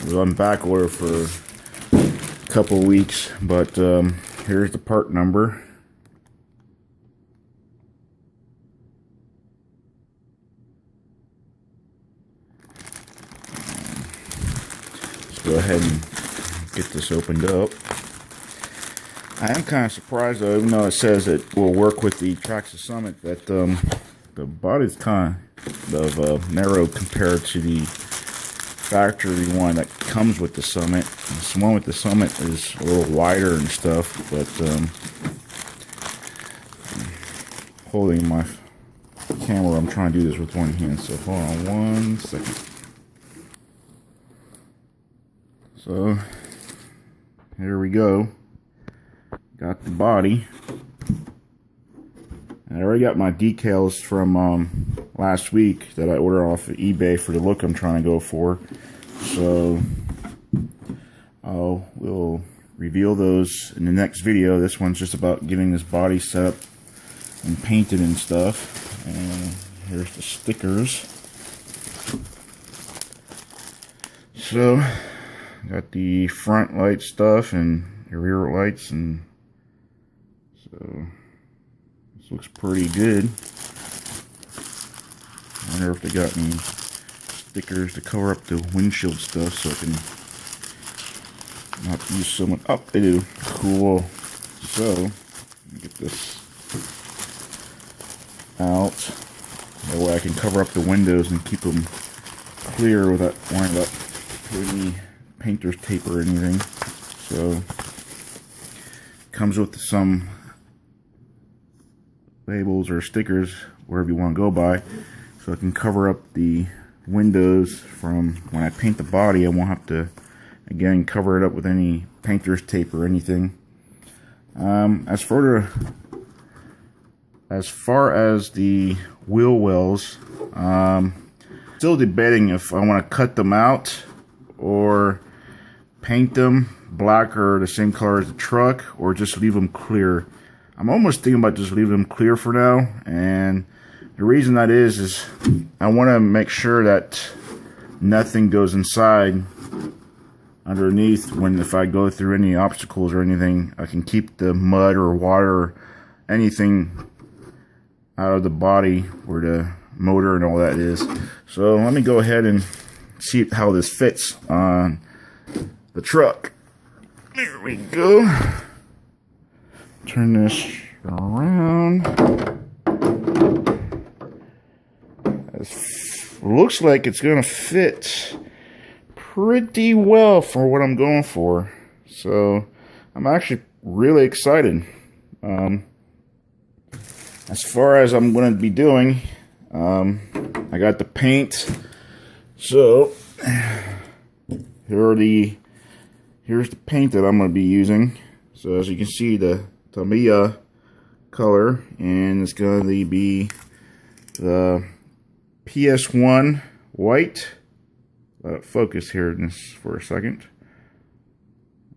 was on back order for a couple weeks, but here's the part number. Let's go ahead and get this opened up. I am kind of surprised though, even though it says it will work with the Traxxas Summit, that the body's kind of narrow compared to the factory one that comes with the Summit. This one with the Summit is a little wider and stuff, but I'm holding my camera, I'm trying to do this with one hand, so hold on one second. So here we go. Got the body. I already got my decals from last week that I ordered off of eBay for the look I'm trying to go for. So we'll reveal those in the next video. This one's just about getting this body set up and painted and stuff. And here's the stickers. So got the front light stuff and the rear lights, and so this looks pretty good. I wonder if they got any stickers to cover up the windshield stuff so I can not use so much. Oh, they do. Cool. So, let me get this out. That way I can cover up the windows and keep them clear without worrying about putting any painter's tape or anything. So, comes with some labels or stickers, wherever you want to go by, so I can cover up the windows from when I paint the body. I won't have to, again, cover it up with any painter's tape or anything. As far as the wheel wells, still debating if I want to cut them out or paint them black or the same color as the truck, or just leave them clear. I'm almost thinking about just leaving them clear for now, and the reason that is I want to make sure that nothing goes inside underneath if I go through any obstacles or anything. I can keep the mud or water or anything out of the body where the motor and all that is. So let me go ahead and see how this fits on the truck. There we go. Turn this around. Looks like it's gonna fit pretty well for what I'm going for. So I'm actually really excited. As far as I'm gonna be doing, I got the paint. So here's the paint that I'm gonna be using. So as you can see, the Tamiya color, and it's going to be the PS1 white. Let it focus here in this for a second.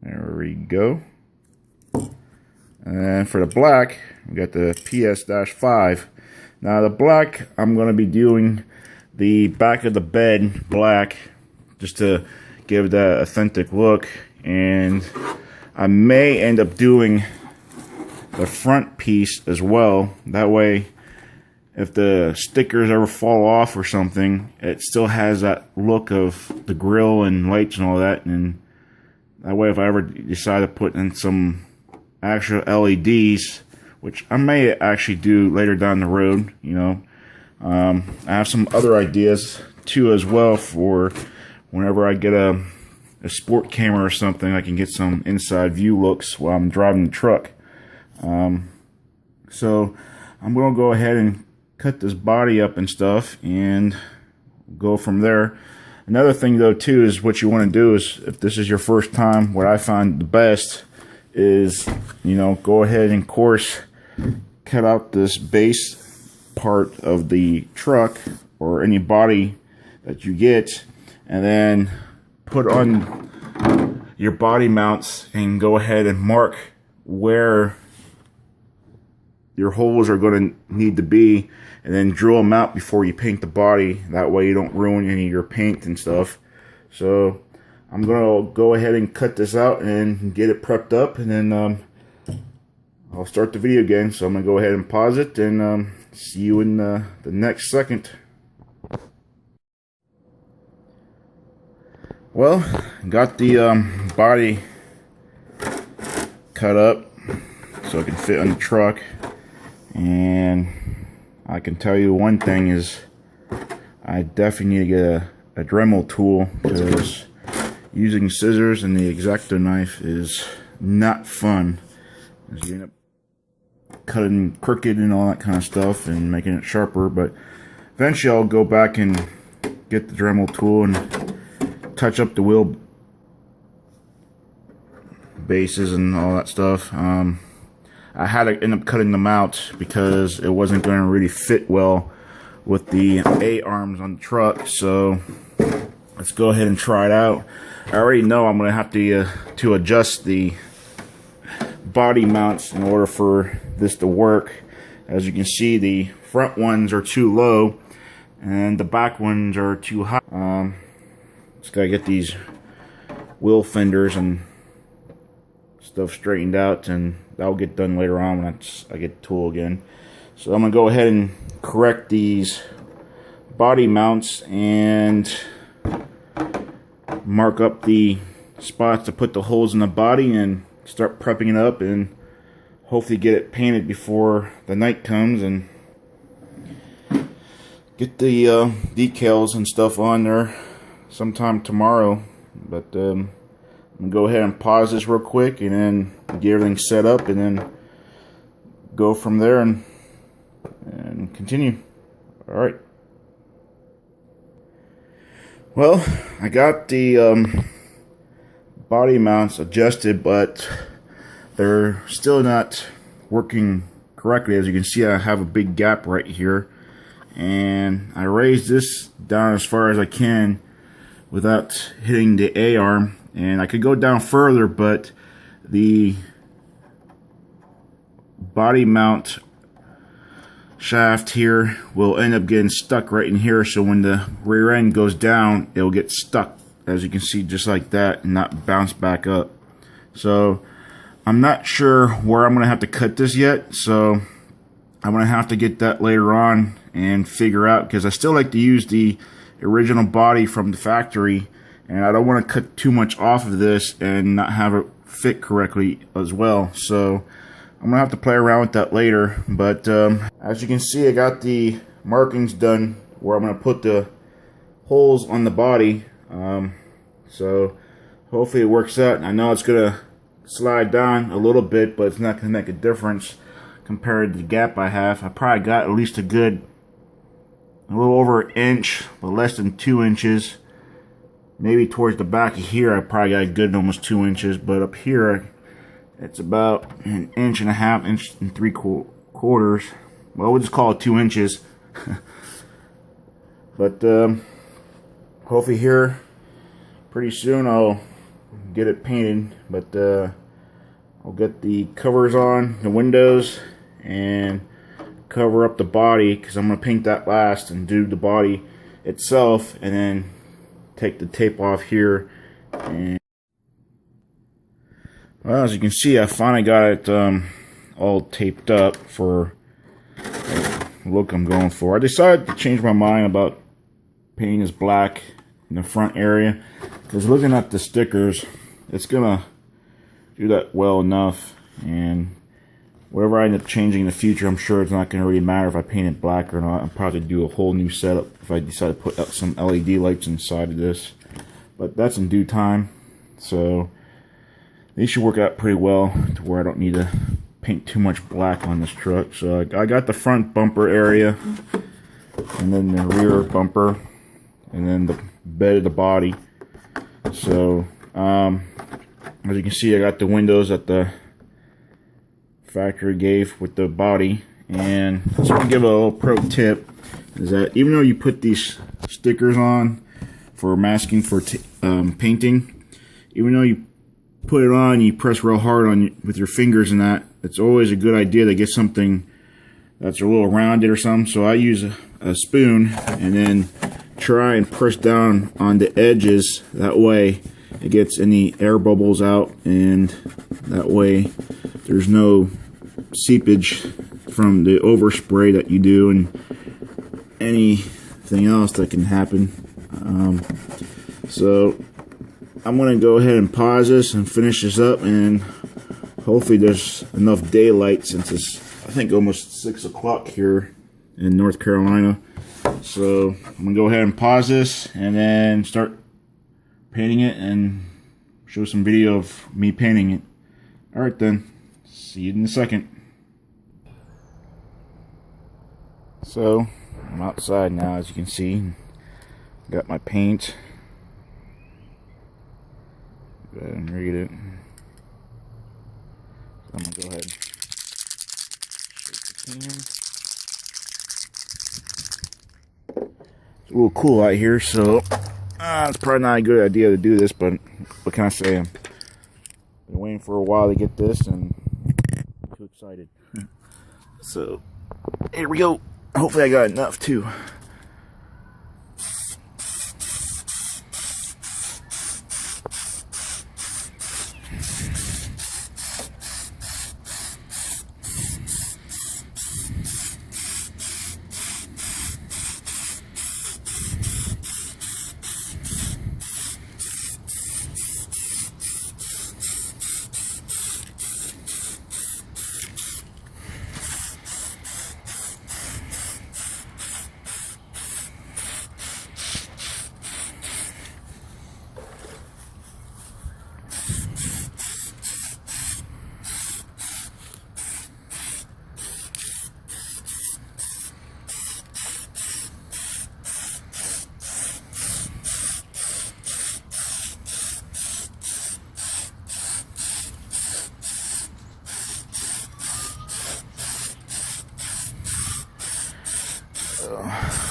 There we go. And for the black, we got the PS-5. Now the black, I'm going to be doing the back of the bed black, just to give that authentic look, and I may end up doing the front piece as well. That way, if the stickers ever fall off or something, it still has that look of the grill and lights and all that. And that way, if I ever decide to put in some actual LEDs, which I may actually do later down the road, you know, I have some other ideas too as well for whenever I get a sport camera or something. I can get some inside view looks while I'm driving the truck. So I'm going to go ahead and cut this body up and stuff and go from there. Another thing though too is what you want to do is, if this is your first time, what I find the best is, you know, go ahead and course cut out this base part of the truck or any body that you get, and then put on your body mounts and go ahead and mark where your holes are going to need to be, and then drill them out before you paint the body. That way you don't ruin any of your paint and stuff. So I'm gonna go ahead and cut this out and get it prepped up, and then I'll start the video again. So I'm gonna go ahead and pause it and see you in the next second. Well, got the body cut up so it can fit on the truck, and I can tell you one thing is I definitely need to get a Dremel tool, because using scissors and the X-Acto knife is not fun, because you end up cutting crooked and all that kind of stuff and making it sharper. But eventually I'll go back and get the Dremel tool and touch up the wheel bases and all that stuff. I had to end up cutting them out because it wasn't going to really fit well with the A-arms on the truck. So let's go ahead and try it out. I already know I'm going to have to adjust the body mounts in order for this to work. As you can see, the front ones are too low and the back ones are too high. Just gotta get these wheel fenders and stuff straightened out, and that'll get done later on when I get the tool again. So I'm gonna go ahead and correct these body mounts and mark up the spots to put the holes in the body and start prepping it up, and hopefully get it painted before the night comes and get the decals and stuff on there sometime tomorrow. But I'm gonna go ahead and pause this real quick and then get everything set up, and then go from there and continue. Alright. Well, I got the body mounts adjusted, but they're still not working correctly. As you can see, I have a big gap right here, and I raised this down as far as I can without hitting the A-arm, and I could go down further, but the body mount shaft here will end up getting stuck right in here. So when the rear end goes down, it'll get stuck, as you can see, just like that, and not bounce back up. So I'm not sure where I'm gonna have to cut this yet, so I'm gonna have to get that later on and figure out, because I still like to use the original body from the factory, and I don't want to cut too much off of this and not have it fit correctly as well. So I'm gonna have to play around with that later. But as you can see, I got the markings done where I'm gonna put the holes on the body. So hopefully it works out. I know it's gonna slide down a little bit, but it's not gonna make a difference compared to the gap I have. I probably got at least a little over an inch, but less than 2 inches. Maybe towards the back of here, I probably got a good almost 2 inches, but up here, it's about an inch and a half, inch and 3/4. Well, we'll just call it 2 inches. But hopefully here, pretty soon I'll get it painted. But I'll get the covers on the windows and cover up the body, because I'm going to paint that last and do the body itself, and then take the tape off here. And well, as you can see, I finally got it all taped up for the look I'm going for. I decided to change my mind about painting this black in the front area, because looking at the stickers, it's gonna do that well enough, and whatever I end up changing in the future, I'm sure it's not going to really matter if I paint it black or not. I'll probably do a whole new setup if I decide to put up some LED lights inside of this. But that's in due time. So these should work out pretty well to where I don't need to paint too much black on this truck. So I got the front bumper area, and then the rear bumper, and then the bed of the body. So as you can see, I got the windows that the factory gave with the body. And I just want to give a little pro tip, is that even though you put these stickers on for masking for painting, even though you put it on, you press real hard on with your fingers and that, it's always a good idea to get something that's a little rounded or something. So I use a spoon and then try and press down on the edges. That way it gets any air bubbles out, and that way there's no seepage from the overspray that you do and anything else that can happen. So I'm going to go ahead and pause this and finish this up, and hopefully there's enough daylight since it's, I think, almost 6 o'clock here in North Carolina. So I'm going to go ahead and pause this and then start painting it and show some video of me painting it. Alright then, see you in a second. So I'm outside now, as you can see. Got my paint. Go ahead and read it. So I'm going to go ahead and shake the can. It's a little cool out here, so it's probably not a good idea to do this, but what can I say? I've been waiting for a while to get this, and I'm too excited. So here we go. Hopefully I got enough too.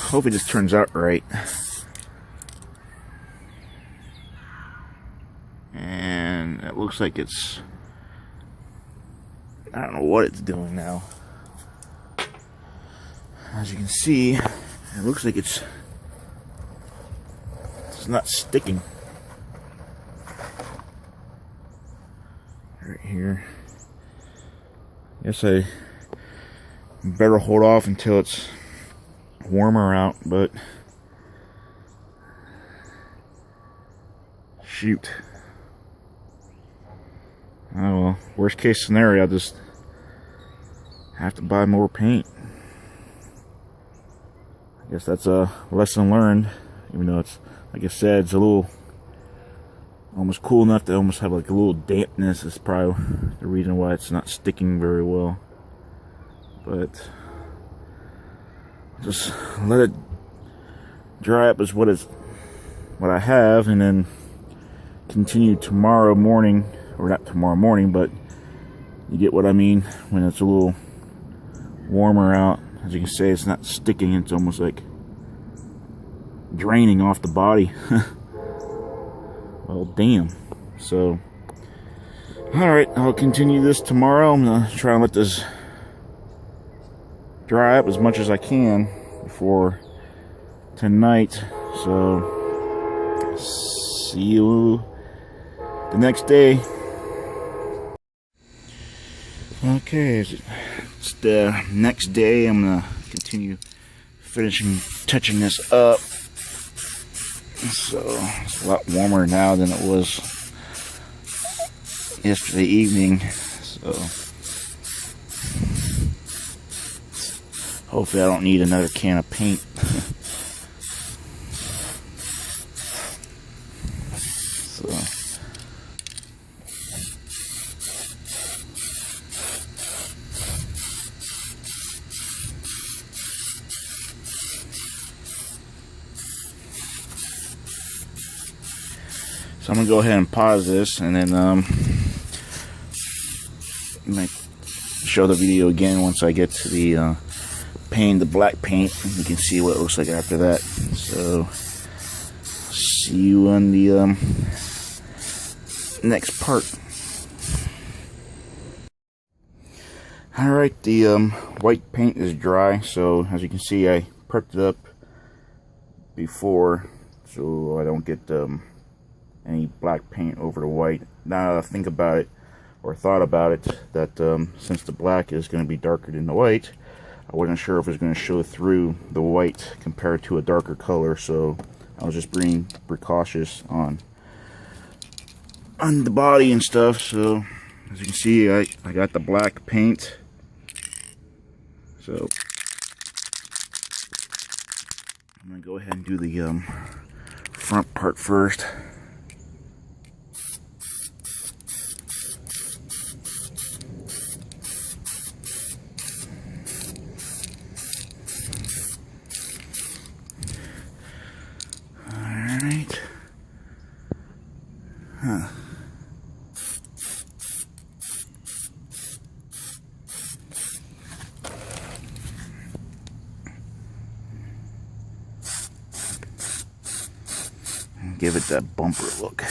Hope it just turns out right. And it looks like it's, I don't know what it's doing now. As you can see, it looks like it's not sticking. Right here. Guess I better hold off until it's warmer out, but shoot. Oh well, worst case scenario, I'll just have to buy more paint. I guess that's a lesson learned, even though it's, like I said, it's a little almost cool enough to almost have like a little dampness. Is probably the reason why it's not sticking very well. But just let it dry up is what I have, and then continue tomorrow morning, or not tomorrow morning, but you get what I mean, when it's a little warmer out. As you can see, it's not sticking, it's almost like draining off the body. Well, damn. So alright, I'll continue this tomorrow. I'm gonna try and let this dry up as much as I can before tonight. So see you the next day. Okay, it's the next day. I'm gonna continue touching this up. So it's a lot warmer now than it was yesterday evening. So hopefully I don't need another can of paint. So I'm gonna go ahead and pause this, and then might show the video again once I get to the paint, the black paint. You can see what it looks like after that. So see you on the next part. Alright, the white paint is dry, so as you can see, I prepped it up before so I don't get any black paint over the white. Now that I think about it, or thought about it, that since the black is going to be darker than the white, I wasn't sure if it was going to show through the white compared to a darker color, so I was just being precautious on the body and stuff. So as you can see, I got the black paint. So I'm going to go ahead and do the front part first. Alright. Huh. Give it that bumper look.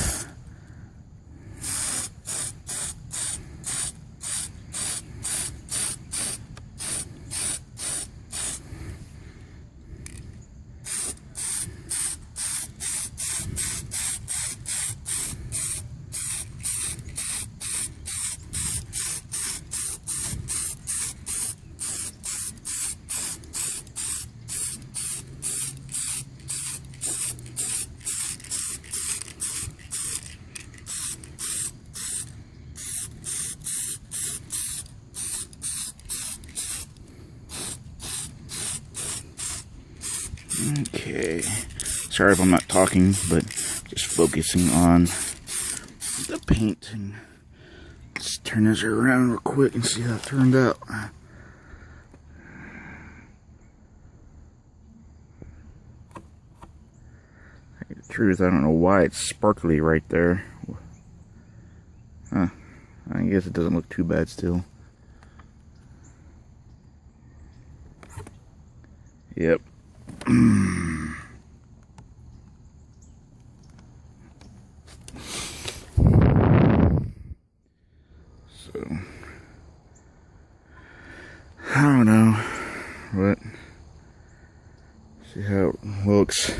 Okay, sorry if I'm not talking, but just focusing on the paint. And let's turn this around real quick and see how it turned out. The truth, I don't know why it's sparkly right there. Huh, I guess it doesn't look too bad still. Yep. So I don't know, but see how it looks.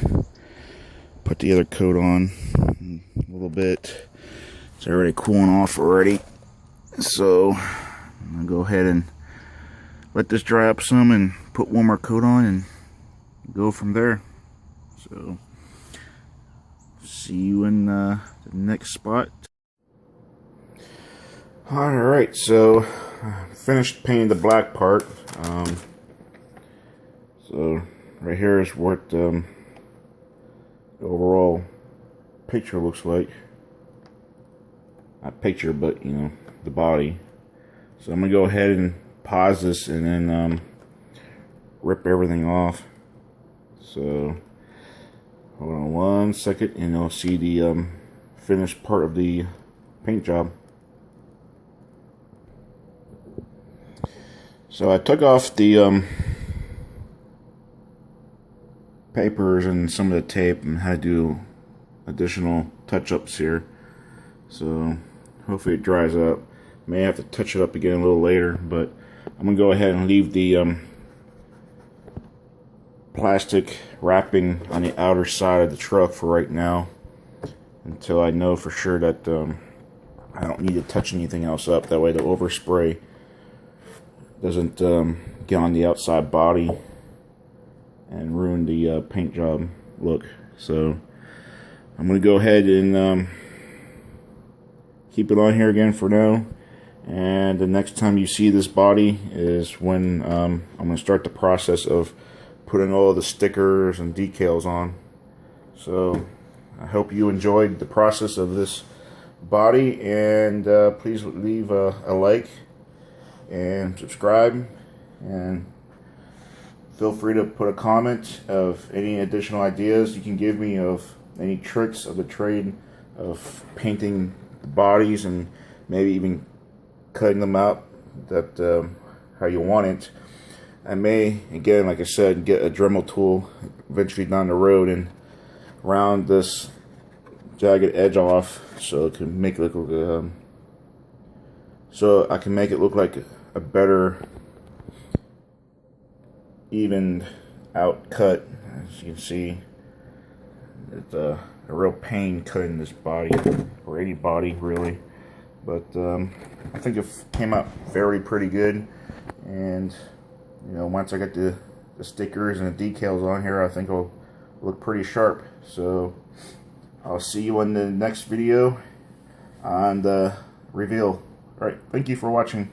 Put the other coat on a little bit. It's already cooling off already, so I'm gonna go ahead and let this dry up some and put one more coat on and go from there. So see you in the next spot. Alright, so finished painting the black part. So right here is what the overall picture looks like. Not picture, but you know, the body. So I'm gonna go ahead and pause this and then rip everything off. So hold on one second and you'll see the finished part of the paint job. So I took off the papers and some of the tape and had to do additional touch-ups here. So hopefully it dries up. May have to touch it up again a little later, but I'm gonna go ahead and leave the plastic wrapping on the outer side of the truck for right now, until I know for sure that I don't need to touch anything else up. That way the overspray doesn't get on the outside body and ruin the paint job look. So I'm going to go ahead and keep it on here again for now. And the next time you see this body is when I'm going to start the process of putting all the stickers and decals on. So I hope you enjoyed the process of this body, and please leave a like and subscribe, and feel free to put a comment of any additional ideas you can give me of any tricks of the trade of painting bodies, and maybe even cutting them out that how you want it. I may, again, like I said, get a Dremel tool eventually down the road and round this jagged edge off so it can make it look so I can make it look like a better evened out cut. As you can see, a real pain cutting this body, or any body really. But I think it came out very pretty good. And you know, once I get the stickers and the decals on here, I think it'll look pretty sharp. So I'll see you in the next video on the reveal. Alright, thank you for watching.